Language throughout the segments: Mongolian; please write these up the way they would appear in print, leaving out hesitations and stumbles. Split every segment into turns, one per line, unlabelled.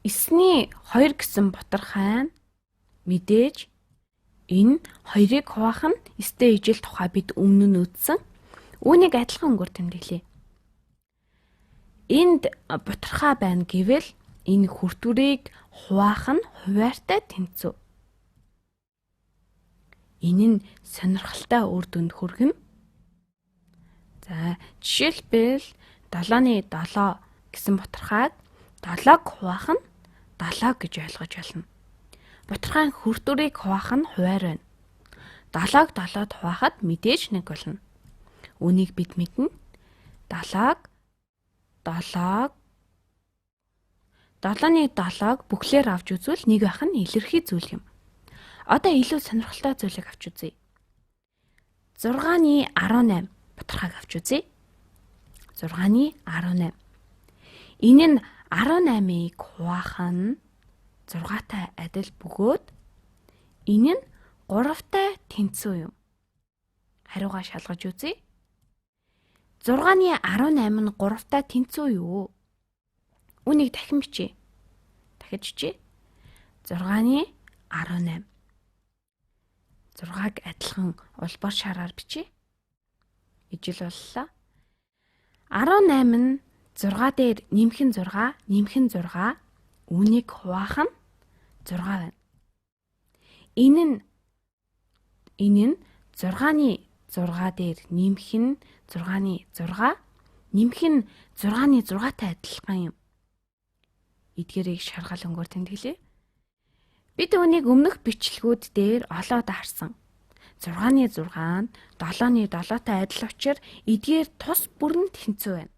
9-ний 2 гэсэн бутархай нь мэдээж энэ хоёрыг хуваах нь 9-тэй ижил тухай бид өмнө нь үзсэн. Үүнийг адилхан өнгөөр тэмдэглэе. Энд бутархай байна гэвэл энэ хүртвэрийг хуваах нь хуваартай тэнцүү. Энэ нь сонирхолтой үр дүнд хүргэнэ. За жишээлбэл 7-ны 7 гэсэн бутархайг 7-г хуваах нь 7 гэж ойлгож болно. Бутархайн хүртвэрийг хуваах нь хуваар байна. 7-г 7-д хуваахад мэдээж 1 болно. Үүнийг бид мэднэ. 7-г 7-ны 7-г бүхлээр авч үзвэл 1 байх нь илэрхий зүйл юм. Одоо илүү сонирхолтой зүйлийг авч үзье. 6-ны 18 бутархайг авч үзье. 6-ны 18. Энэ нь 18-ыг хуваах нь 6-тай адил бөгөөд энэ нь 3-тай тэнцүү юм. Хариугаа шалгаж үзье. 6-ны 18 нь 3-тай тэнцүү юу? Үнийг дахин бичье. Дахиж бичье. 6-ны 18. 6-г адилхан улбар шараар бичье. Ижил боллоо. 18 нь 6 дээр нэмэх нь 6. Үүнийг хуваах нь 6 байна. Энэ нь 6-ны 6 дээр нэмэх нь 6-ны 6. Нэмэх нь 6-ны 6-тай адилхан юм. Эдгээрийг шаргал өнгөөр тэмдэглэе. Бид үүнийг өмнөх бичлэгүүд дээр олоод харсан. 6-ны 6 нь 7-ны 7-тай адил учраас эдгээр тус бүр нь тэнцүү байна.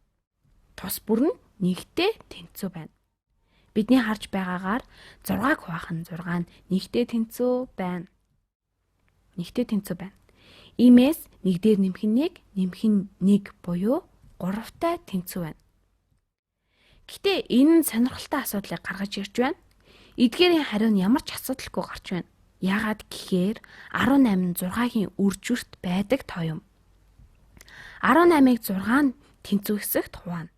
Тус бүр нь 1-тэй тэнцүү байна. Бидний харж байгаагаар 6-г хуваах нь 6 нь 1-тэй тэнцүү байна. 1-тэй тэнцүү байна. Иймээс 1 дээр нэмэх нь 1 буюу 3-тай тэнцүү байна. Гэтэ энэ сонирхолтой асуудлыг гаргаж ирж байна. Эдгээрийн хариу нь ямар ч асуудалгүй гарч байна. Яагаад гэхээр 18 нь 6-гийн үржүрт байдаг тоо юм. 18-ыг 6 нь тэнцүү хэсэгт хуваана.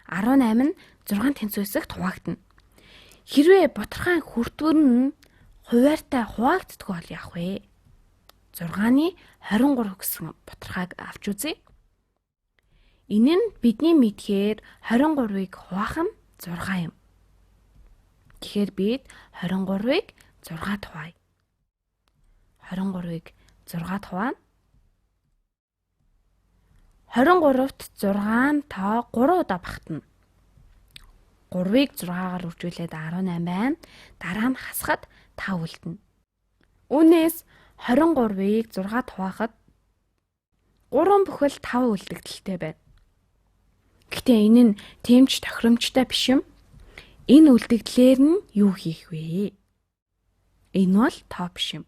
18 нь 6 тэнцүү хэсэгт хуваагдана. Хэрвээ бутархайн хүртвэр нь хуваартай хуваагддаг бол яах вэ? 6-ны 23 гэсэн бутархайг авч үзье. Энэ нь бидний мэдхээр 23-ыг хуваах нь 6 юм. Тэгэхээр бид 23-ыг 6-д хуваая. 23-ыг 6-д хуваана. 23-т 6 нь тоо 3 удаа багтана. 3-ыг 6-гаар үржүүлээд 18 байна. Дараа нь хасахад 5 үлдэнэ. Үүнээс 23-ыг 6-д хуваахад 3 бүхэл 5 үлдэгдэлтэй байна. Гэтэ энэ нь тэмч тохиромжтой биш юм. Энэ үлдэгдлээр нь юу хийх вэ? Энэ бол тоо биш юм.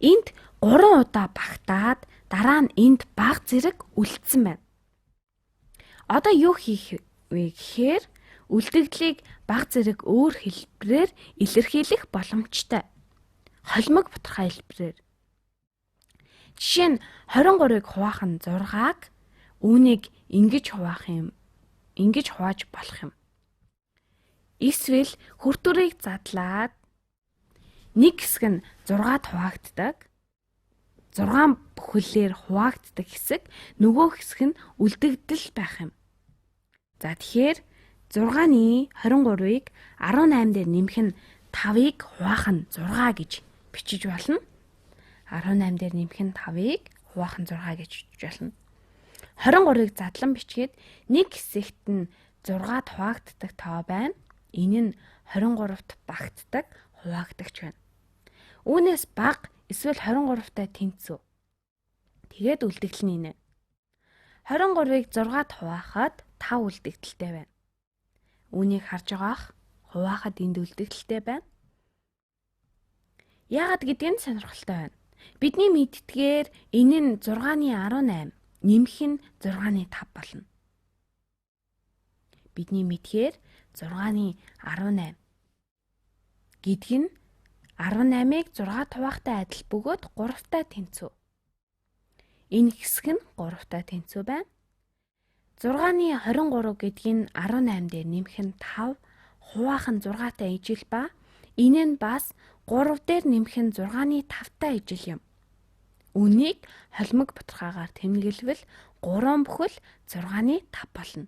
Энд 3 удаа багтаад дараа нь энд бага зэрэг үлдсэн байна. Одоо юу хийх вэ гэхээр үлдэгдлийг бага зэрэг өөр хэлбэрээр илэрхийлэх боломжтой. Холимог бутархай хэлбэрээр. Жишээ нь 23-ыг хуваах нь 6-аг үүнийг ингэж хувааж болох юм. Эсвэл хүртвэрийг задлаад нэг хэсэг нь 6-д хуваагддаг. 6 бүхэлээр хуваагддаг хэсэг нөгөө хэсэг нь үлдэгдэл байх юм. За тэгэхээр 6-ны 23-ыг 18 дээр нэмэх нь 5-ыг хуваах нь 6 гэж бичиж болно. 18 дээр нэмэх нь 5-ыг хуваах нь 6 гэж бичиж болно. 23-ыг задлан бичгээд нэг хэсэгт нь 6-д хуваагддаг тоо байна. Энэ нь 23-т багтдаг хуваагдагч байна. Үүнээс бага эсвэл 23-тай тэнцүү. Тэгээд үлдэгдэл нь энэ. 23-ыг 6-д хуваахад 5 үлдэгдэлтэй байна. Үүнийг харж байгаах хуваахад энд үлдэгдэлтэй байна. Яагаад гэдгийг нь сонирхолтой байна. Бидний мэддгээр энэ нь 6-ны 18, нэмэх нь 6-ны 5 болно. Бидний мэдхээр 6-ны 18 гэдг нь 18-ыг 6-д хуваахтай адил бөгөөд 3-тай тэнцүү. Энэ хэсэг нь 3-тай тэнцүү байна. 6-ны 23 гэдгийг 18 дээр нэмэх нь 5, хуваахан 6-тай ижил ба энэ нь бас 3 дээр нэмэх нь 6-ны 5-тай ижил юм. Үнийг холимог бутгаагаар тэмдэглэвэл 3 бүхэл 6-ны 5 болно.